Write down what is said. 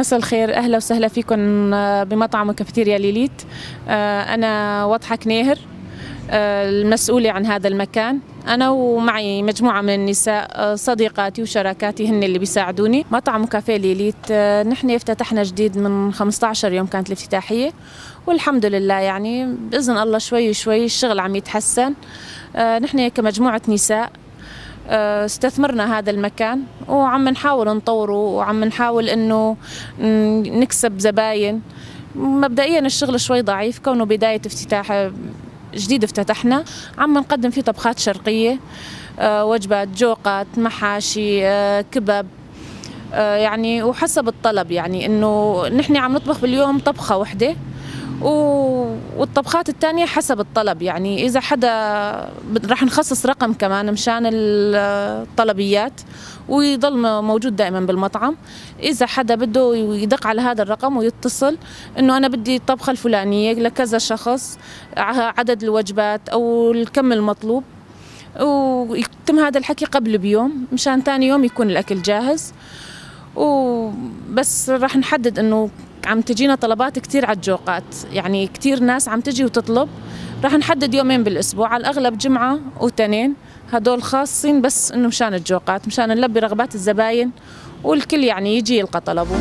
مساء الخير، أهلا وسهلا فيكم بمطعم وكافيتيريا ليليت. أنا وضحة كنيهر، المسؤولة عن هذا المكان. أنا ومعي مجموعة من النساء صديقاتي وشراكاتي هن اللي بيساعدوني. مطعم وكافيه ليليت نحن افتتحنا جديد من 15 يوم كانت الافتتاحية، والحمد لله يعني بإذن الله شوي شوي الشغل عم يتحسن. نحن كمجموعة نساء استثمرنا هذا المكان وعم نحاول نطوره وعم نحاول انه نكسب زباين. مبدئيا الشغل شوي ضعيف كونه بداية افتتاح جديد افتتحنا. عم نقدم فيه طبخات شرقية، وجبات، جوقات، محاشي، كباب، يعني وحسب الطلب، يعني انه نحن عم نطبخ باليوم طبخة وحدة والطبخات الثانية حسب الطلب. يعني إذا حدا رح نخصص رقم كمان مشان الطلبيات ويضل موجود دائما بالمطعم. إذا حدا بده يدق على هذا الرقم ويتصل إنه أنا بدي الطبخة الفلانية لكذا شخص، عدد الوجبات أو الكم المطلوب، ويتم هذا الحكي قبل بيوم مشان ثاني يوم يكون الأكل جاهز. وبس رح نحدد إنه عم تجينا طلبات كتير على الجوقات، يعني كتير ناس عم تجي وتطلب. رح نحدد يومين بالأسبوع، على الأغلب جمعة وتنين، هدول خاصين بس إنه مشان الجوقات، مشان نلبي رغبات الزباين والكل يعني يجي يلقى طلبه.